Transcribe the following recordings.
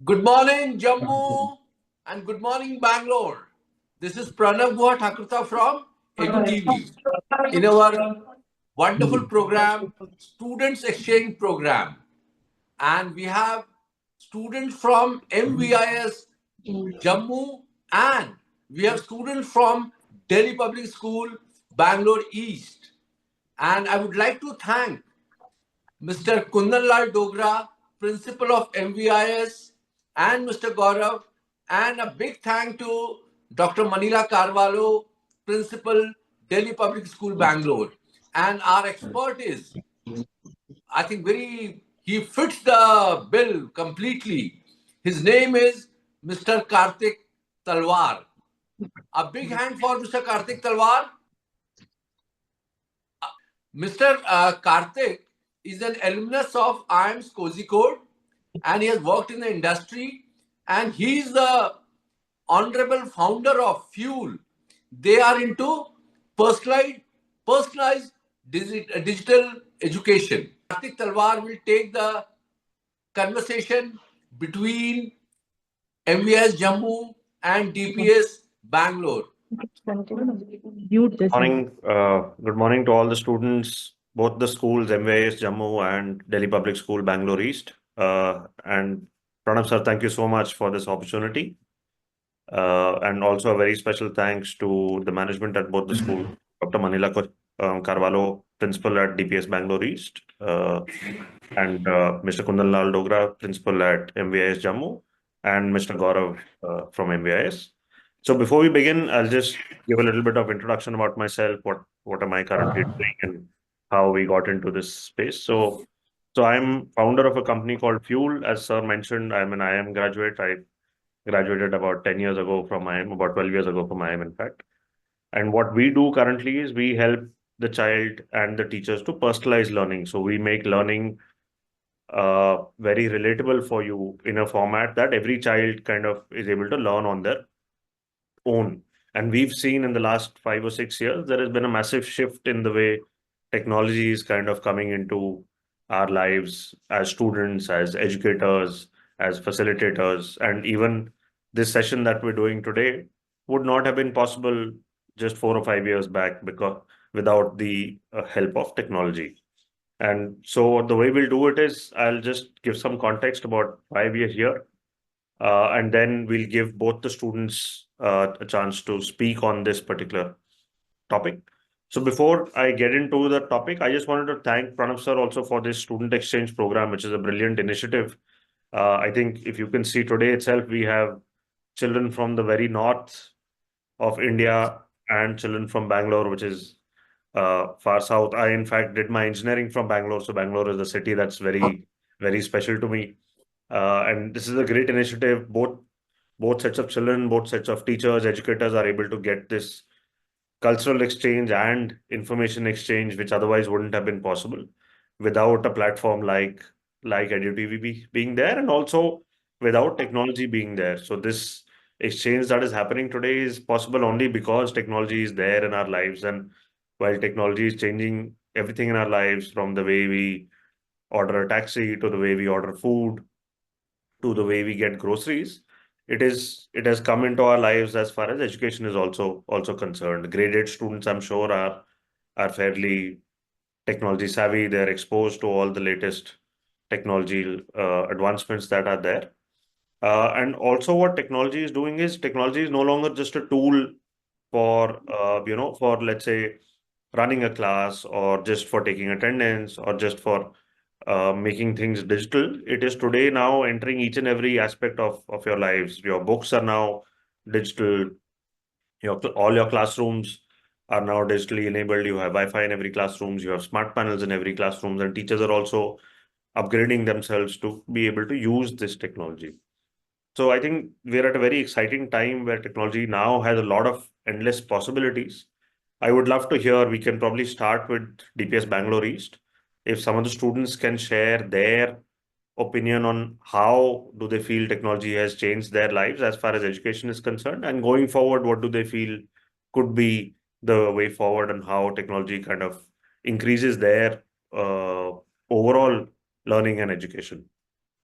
Good morning, Jammu, and good morning, Bangalore. This is Pranav Guha Thakurta from EDU TV. In our wonderful program, Students Exchange Program, and we have students from MVIS Jammu, and we have students from Delhi Public School, Bangalore East. And I would like to thank Mr. Kundanlal Dogra, Principal of MVIS, and Mr. Gaurav, and a big thank to Dr. Manila Carvalho, Principal, Delhi Public School, Bangalore. And our expert is, I think, he fits the bill completely. His name is Mr. Karthik Talwar. A big hand for Mr. Karthik Talwar. Mr. Karthik is an alumnus of IIM's Kozhikode, and he has worked in the industry, and he is the honorable founder of Fuel. They are into personalized digital education. Karthik Talwar will take the conversation between MVS Jammu and DPS Bangalore. Good morning to all the students, both the schools, MVIS Jammu and Delhi Public School, Bangalore East. And Pranav sir, thank you so much for this opportunity. And also a very special thanks to the management at both the schools, Dr. Manila Carvalho, Principal at DPS Bangalore East, and Mr. Kundanlal Dogra, Principal at MVIS Jammu, and Mr. Gaurav from MVIS. So before we begin, I'll just give a little bit of introduction about myself, what am I currently doing and how we got into this space. So I'm founder of a company called Fuel. As sir mentioned, I'm an IIM graduate. I graduated about 10 years ago from IIM, about 12 years ago from IIM, in fact. And what we do currently is we help the child and the teachers to personalize learning. So we make learning very relatable for you in a format that every child kind of is able to learn on their own. And we've seen in the last 5 or 6 years, there has been a massive shift in the way technology is kind of coming into our lives as students, as educators, as facilitators. And even this session that we're doing today would not have been possible just 4 or 5 years back because without the help of technology. And so the way we'll do it is I'll just give some context about why we are here. And then we'll give both the students a chance to speak on this particular topic. So before I get into the topic, I just wanted to thank Pranav sir also for this student exchange program, which is a brilliant initiative. I think if you can see today itself, we have children from the very north of India and children from Bangalore, which is far south. I, in fact, did my engineering from Bangalore. So Bangalore is a city that's very, very special to me. And this is a great initiative. Both sets of children, both sets of teachers, educators are able to get this cultural exchange and information exchange, which otherwise wouldn't have been possible without a platform like EduTV being there, and also without technology being there. So this exchange that is happening today is possible only because technology is there in our lives. And while technology is changing everything in our lives, from the way we order a taxi to the way we order food to the way we get groceries, it has come into our lives as far as education is also concerned. Graded students, I'm sure, are fairly technology savvy. They're exposed to all the latest technology advancements that are there. And also what technology is doing is technology is no longer just a tool for for, let's say, running a class, or just for taking attendance, or just for making things digital. It is today now entering each and every aspect of your lives. Your books are now digital. All your classrooms are now digitally enabled. You have Wi-Fi in every classrooms. You have smart panels in every classrooms, and teachers are also upgrading themselves to be able to use this technology. So I think we're at a very exciting time where technology now has a lot of endless possibilities. I would love to hear, we can probably start with DPS Bangalore East. If some of the students can share their opinion on how do they feel technology has changed their lives as far as education is concerned, and going forward, what do they feel could be the way forward, and how technology kind of increases their overall learning and education.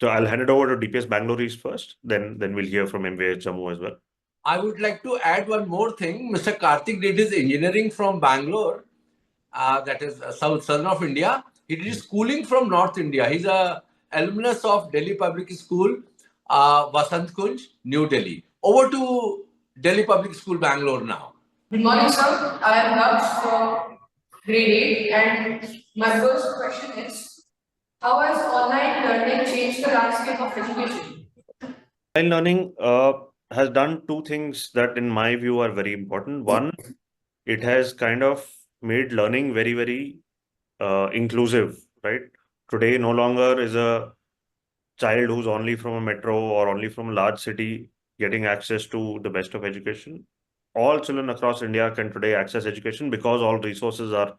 So I'll hand it over to DPS Bangalore East first, then we'll hear from MVS Jammu as well. I would like to add one more thing. Mr. Karthik did his engineering from Bangalore, that is southern of India. He did his schooling from North India. He's a alumnus of Delhi Public School, Vasant Kunj, New Delhi. Over to Delhi Public School, Bangalore now. Good morning, sir. I am Laksh from grade 8, and my first question is: how has online learning changed the landscape of education? Online learning has done two things that, in my view, are very important. One, it has kind of made learning very, very inclusive, right? Today, no longer is a child who's only from a metro or only from a large city getting access to the best of education. All children across India can today access education because all resources are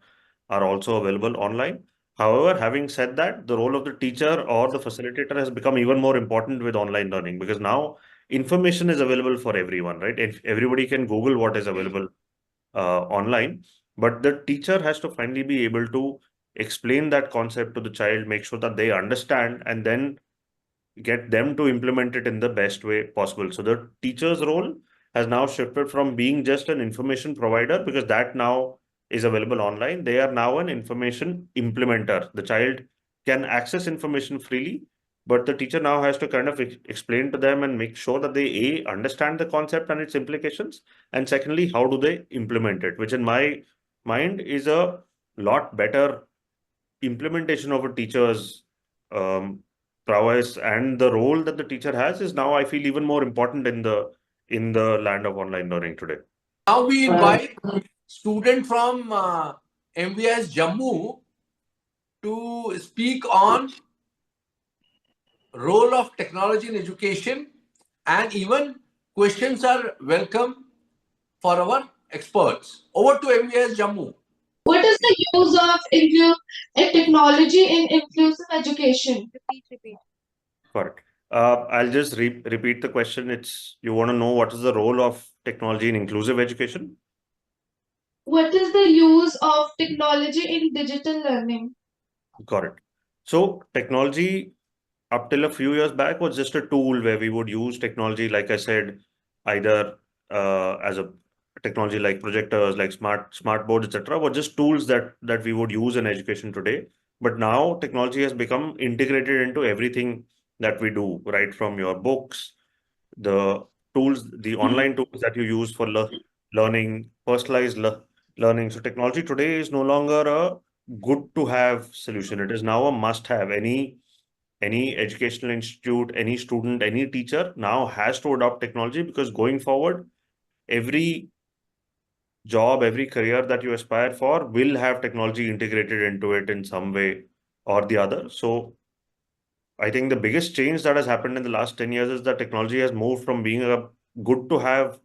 also available online. However, having said that, the role of the teacher or the facilitator has become even more important with online learning, because now information is available for everyone, right? If everybody can Google what is available online, but the teacher has to finally be able to explain that concept to the child, make sure that they understand, and then get them to implement it in the best way possible. So the teacher's role has now shifted from being just an information provider, because that now is available online. They are now an information implementer. The child can access information freely, but the teacher now has to kind of explain to them and make sure that they understand the concept and its implications, and secondly, how do they implement it, which in my mind is a lot better implementation of a teacher's prowess, and the role that the teacher has is now, I feel, even more important in the land of online learning today. Now we invite student from MVS Jammu to speak on role of technology in education, and even questions are welcome for our experts. Over to MVS Jammu. What is the use of technology in inclusive education? Repeat. Correct. I'll just repeat the question. It's, you want to know what is the role of technology in inclusive education? What is the use of technology in digital learning? Got it. So technology up till a few years back was just a tool where we would use technology, like I said, either as a technology like projectors, like smart boards, etc., were just tools that we would use in education today. But now technology has become integrated into everything that we do, right from your books, the tools, the online tools that you use for learning, personalized learning. So technology today is no longer a good to have solution. It is now a must have. Any educational institute, any student, any teacher now has to adopt technology, because going forward, every job, every career that you aspire for will have technology integrated into it in some way or the other. So I think the biggest change that has happened in the last 10 years is that technology has moved from being a good to have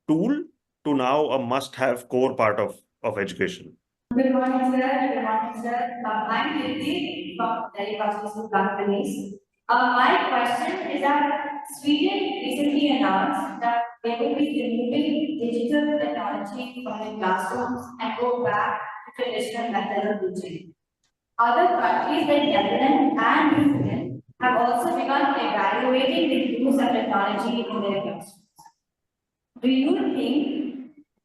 tool to now a must have core part of education. Good morning, sir. Good morning, sir. I'm Kirti from Delhi Public School, Companies. My question is that Sweden recently announced that they will be removing digital technology from the classrooms and go back to traditional methods of teaching. Other countries like Netherlands and New Zealand have also begun evaluating the use of technology in their classrooms. Do you think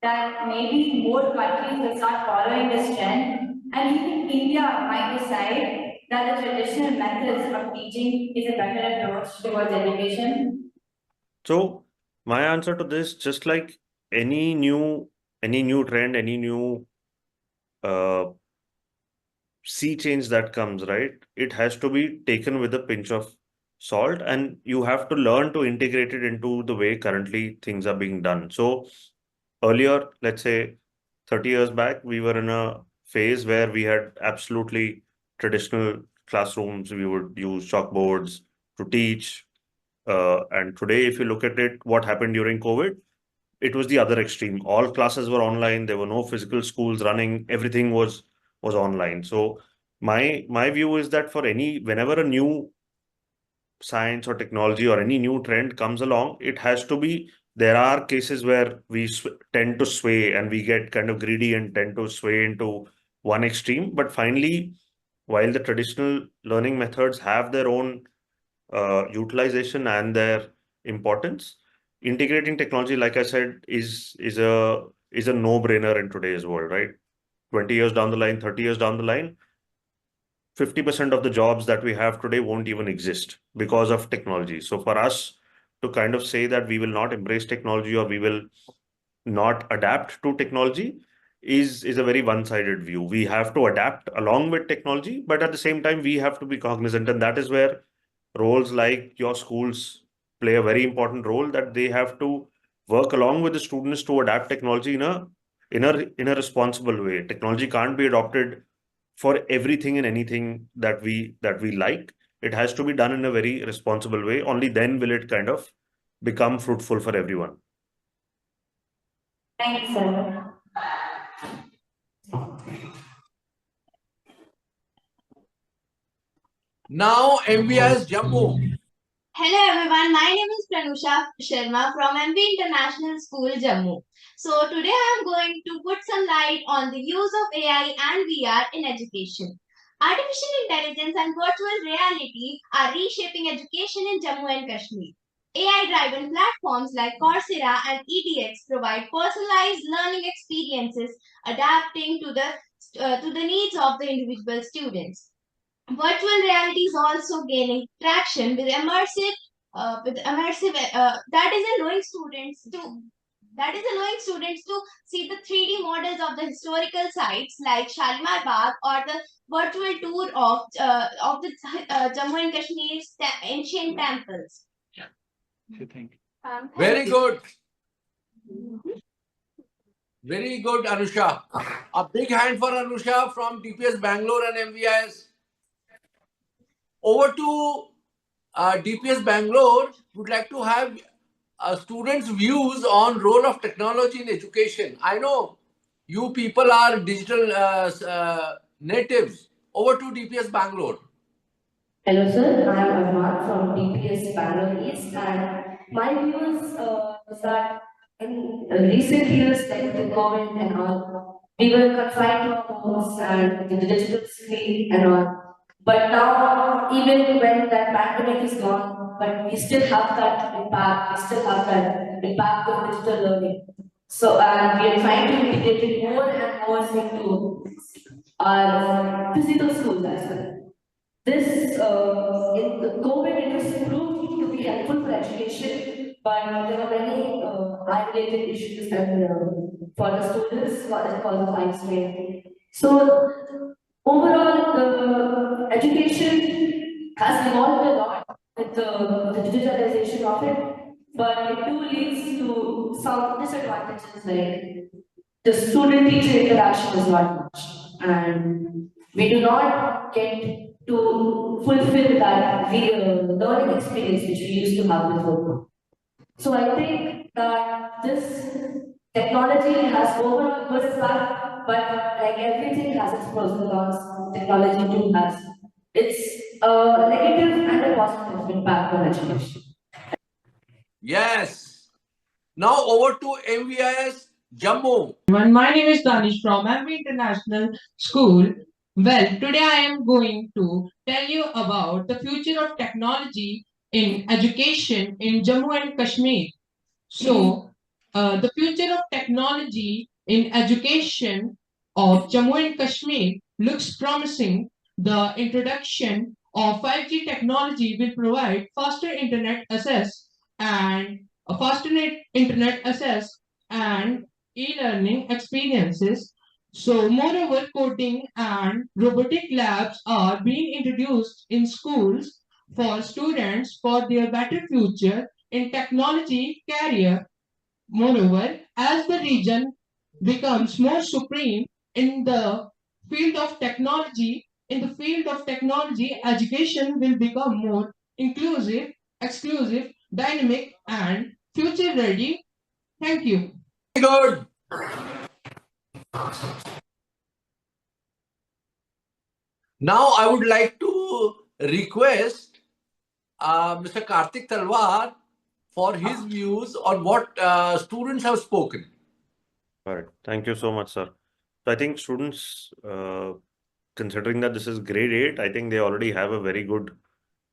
that maybe more countries will start following this trend, and even India might decide that the traditional methods of teaching is a better approach towards education? So my answer to this, just like any new trend, any new uh, sea change that comes, right? It has to be taken with a pinch of salt, and you have to learn to integrate it into the way currently things are being done. So earlier, let's say 30 years back, we were in a phase where we had absolutely traditional classrooms. We would use chalkboards to teach. And today, if you look at it, what happened during COVID, it was the other extreme. All classes were online. There were no physical schools running. Everything was online. So my view is that for whenever a new science or technology or any new trend comes along, it has to be, there are cases where we tend to sway and we get kind of greedy and tend to sway into one extreme. But finally, while the traditional learning methods have their own utilization and their importance. Integrating technology, like I said, is a no-brainer in today's world, right? 20 years down the line, 30 years down the line, 50% of the jobs that we have today won't even exist because of technology. So for us to kind of say that we will not embrace technology or we will not adapt to technology is a very one-sided view. We have to adapt along with technology, but at the same time, we have to be cognizant. And that is where roles like your schools play a very important role, that they have to work along with the students to adapt technology in a responsible way. Technology can't be adopted for everything and anything that we like. It has to be done in a very responsible way. Only then will it kind of become fruitful for everyone. Thank you, sir. Now MVS Jammu. Hello everyone, my name is Pranusha Sharma from MV International School, Jammu. So today I am going to put some light on the use of AI and VR in education. Artificial intelligence and virtual reality are reshaping education in Jammu and Kashmir. AI-driven platforms like Coursera and EDX provide personalized learning experiences adapting to the needs of the individual students. Virtual reality is also gaining traction with immersive that is allowing students to see the 3D models of the historical sites like Shalimar Bagh or the virtual tour of the Jammu and Kashmir's ancient temples. Very good. Very good, Anusha. A big hand for Anusha from DPS Bangalore and MVIS. Over to DPS Bangalore. Would like to have students' views on role of technology in education. I know you people are digital natives. Over to DPS Bangalore. Hello, sir. I am Arman from DPS Bangalore East, and my views is that in recent years, like the COVID and all, we were confined to our homes and the digital screen and all. But now, even when that pandemic is gone, but we still have that impact. We still have that impact of digital learning. So, and we are trying to integrate it more and more into our physical schools as well. This, in the COVID, it was proved to be helpful for education, but there were many eye-related issues and for the students, what is called eye strain. So, overall, the education has evolved a lot with the digitalization of it, but it too leads to some disadvantages like the student-teacher interaction is not much, and we do not get to fulfill that learning experience which we used to have before. So I think that this technology has overall good impact, but like everything has its pros and cons. Technology too has its negative and a positive impact on education. Yes. Now over to MVIS Jammu. My name is Danish from MV International School. Well, today I am going to tell you about the future of technology in education in Jammu and Kashmir. So, the future of technology in education of Jammu and Kashmir looks promising. The introduction of 5G technology will provide faster internet access and and e-learning experiences. So, moreover, coding and robotic labs are being introduced in schools for students for their better future in technology career. Moreover, as the region becomes more supreme in the field of technology, education will become more inclusive, exclusive, dynamic, and future ready. Thank you. Good. Now I would like to request Mr. Karthik Talwar for his views on what students have spoken. All right. Thank you so much, sir. So I think students, considering that this is grade 8, I think they already have a very good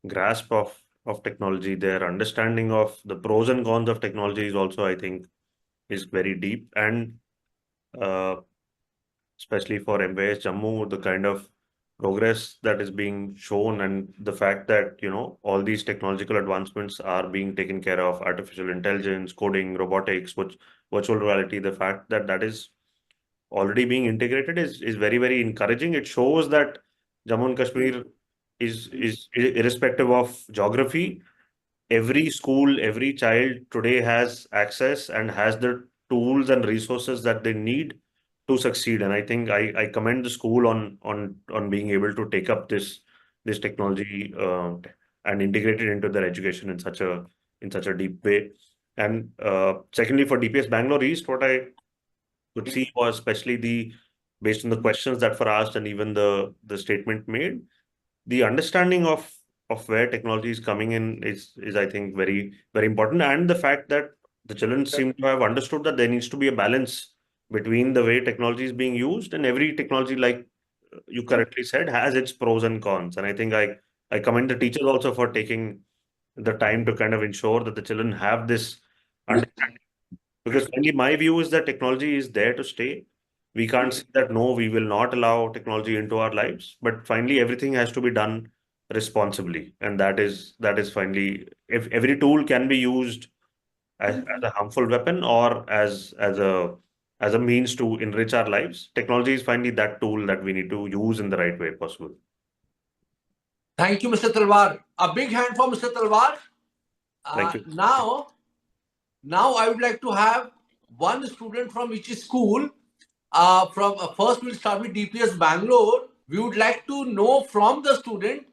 grasp of of technology. Their understanding of the pros and cons of technology is also, I think, is very deep. And uh, especially for MBS Jammu, the kind of progress that is being shown and the fact that, all these technological advancements are being taken care of, artificial intelligence, coding, robotics, which virtual reality, the fact that that is already being integrated is very, very encouraging. It shows that Jammu and Kashmir is irrespective of geography. Every school, every child today has access and has the tools and resources that they need to succeed. And I think I commend the school on being able to take up this technology and integrate it into their education in such a deep way. And secondly, for DPS Bangalore East, what I could see was, especially based on the questions that were asked and even the statement made, the understanding of where technology is coming in is I think very, very important. And the fact that the children seem to have understood that there needs to be a balance between the way technology is being used, and every technology, like you correctly said, has its pros and cons. And I think I commend the teachers also for taking the time to kind of ensure that the children have this understanding. Because finally, my view is that technology is there to stay. We can't say that no, we will not allow technology into our lives. But finally, everything has to be done responsibly, and that is finally, if every tool can be used as a harmful weapon or as a means to enrich our lives, technology is finally that tool that we need to use in the right way possible. Thank you, Mr. Talwar. A big hand for Mr. Talwar. Thank you. Now I would like to have one student from each school. First, we'll start with DPS Bangalore. We would like to know from the student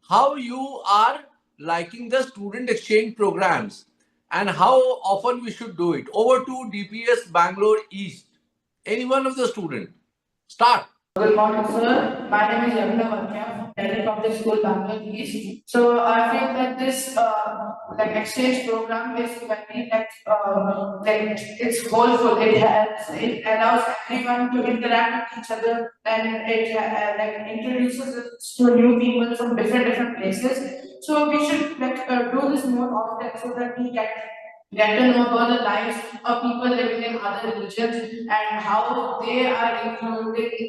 how you are liking the student exchange programs and how often we should do it. Over to DPS Bangalore East. Any one of the student. Start. Good morning, sir. My name is Yamina Vakya from Delhi Public School, Bangalore East. So I feel that this exchange program is very it's hopeful. It allows everyone to interact with each other, and it introduces us to new people from different places. So we should do this more often so that we get to know about the lives of people living in other religions and how they are including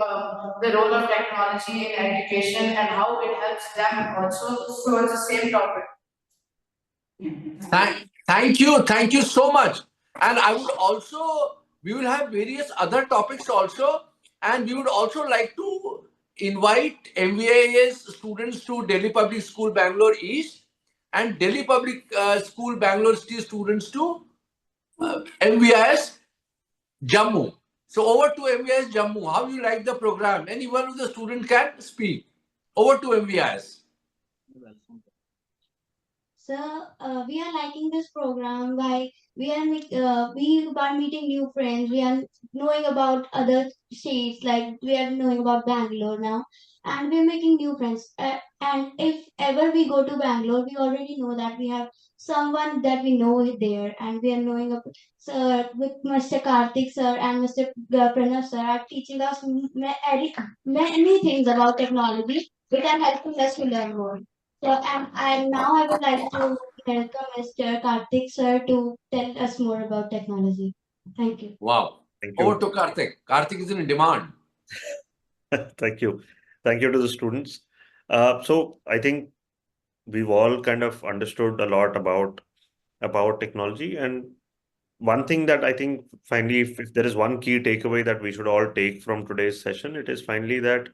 the role of technology in education and how it helps them also. So it's the same topic. Thank you so much. And we will have various other topics also, and we would also like to invite MVIS students to Delhi Public School Bangalore East and Delhi Public School Bangalore City students to MVIS Jammu. So over to MVIS Jammu. How you like the program? Any one of the students can speak. Over to MVIS. So we are liking this program by we are meeting new friends. We are knowing about other states, like we are knowing about Bangalore now, and we are making new friends. And if ever we go to Bangalore, we already know that we have someone that we know there, and we are knowing of sir with Mr. Karthik sir and Mr. Pranav sir are teaching us many things about technology, which are helping us to learn more. So, and now I would like to welcome Mr. Karthik sir to tell us more about technology. Thank you. Wow. Thank you. Over to Karthik. Karthik is in demand. Thank you. Thank you to the students. So I think we've all kind of understood a lot about technology. And one thing that I think finally, if there is one key takeaway that we should all take from today's session, it is finally that,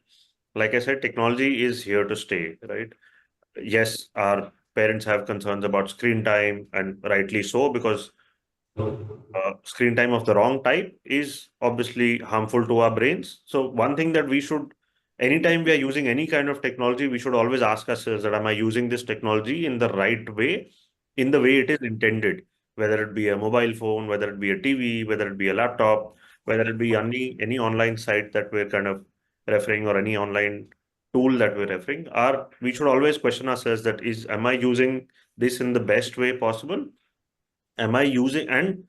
like I said, technology is here to stay, right? Yes, our parents have concerns about screen time, and rightly so, because screen time of the wrong type is obviously harmful to our brains. So one thing that we should, anytime we are using any kind of technology, we should always ask ourselves that, am I using this technology in the right way, in the way it is intended, whether it be a mobile phone, whether it be a TV, whether it be a laptop, whether it be any online site that we're kind of referring, or any online tool that we're referring, we should always question ourselves that am I using this in the best way possible? Am I using, and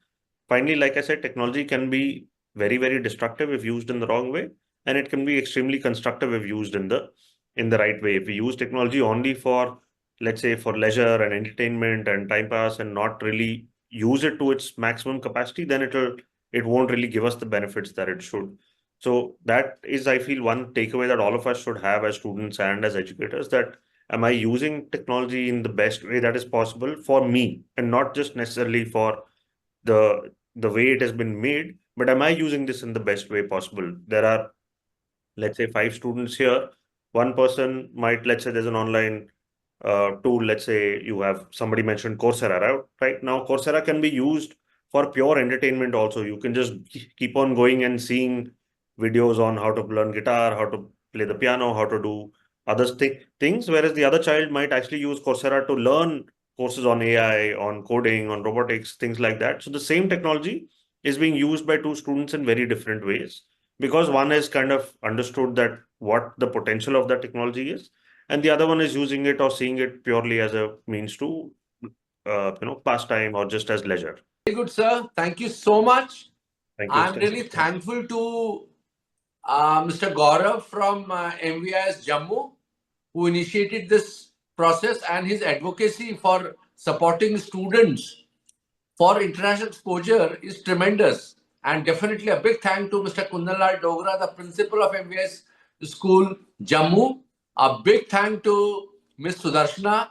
finally, like I said, technology can be very, very destructive if used in the wrong way, and it can be extremely constructive if used in the right way. If we use technology only for let's say, for leisure and entertainment and time pass and not really use it to its maximum capacity, then it won't really give us the benefits that it should. So that is, I feel, one takeaway that all of us should have as students and as educators, that am I using technology in the best way that is possible for me, and not just necessarily for the way it has been made, but am I using this in the best way possible? There are, let's say, 5 students here. One person might, let's say, there's an online tool. Let's say you have, somebody mentioned Coursera, right now Coursera can be used for pure entertainment also. You can just keep on going and seeing videos on how to learn guitar, how to play the piano, how to do other things, whereas the other child might actually use Coursera to learn courses on AI, on coding, on robotics, things like that. So the same technology is being used by 2 students in very different ways, because one has kind of understood that what the potential of that technology is, and the other one is using it or seeing it purely as a means to pastime or just as leisure. Very good, sir. Thank you so much. Thank you. I'm really thankful to Mr. Gaurav from MVIS Jammu, who initiated this process, and his advocacy for supporting students for international exposure is tremendous. And definitely a big thank to Mr. Kundanlal Dogra, the principal of MVS School, Jammu. A big thank to Ms. Sudarshana,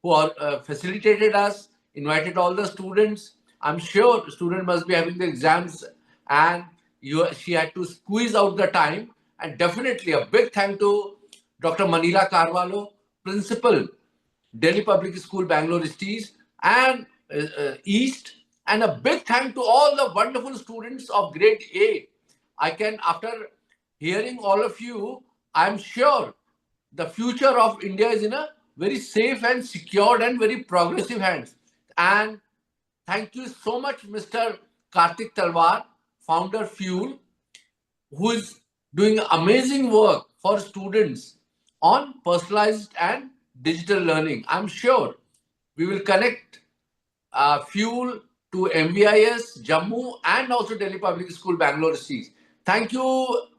who facilitated us, invited all the students. I'm sure student must be having the exams, and she had to squeeze out the time. And definitely a big thank to Dr. Manila Carvalho, principal, Delhi Public School, Bangalore East, and East, and a big thank to all the wonderful students of grade A. I can, after hearing all of you, I'm sure the future of India is in a very safe and secured and very progressive hands. And thank you so much, Mr. Kartik Talwar, founder Fuel, who is doing amazing work for students on personalized and digital learning. I'm sure we will connect Fuel to MVIS, Jammu, and also Delhi Public School, Bangalore East. Thank you.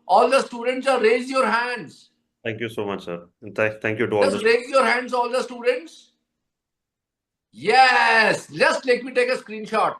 All the students, raise your hands. Thank you so much, sir. And thank you to all. Just raise your hands, all the students. Yes, just let me take a screenshot.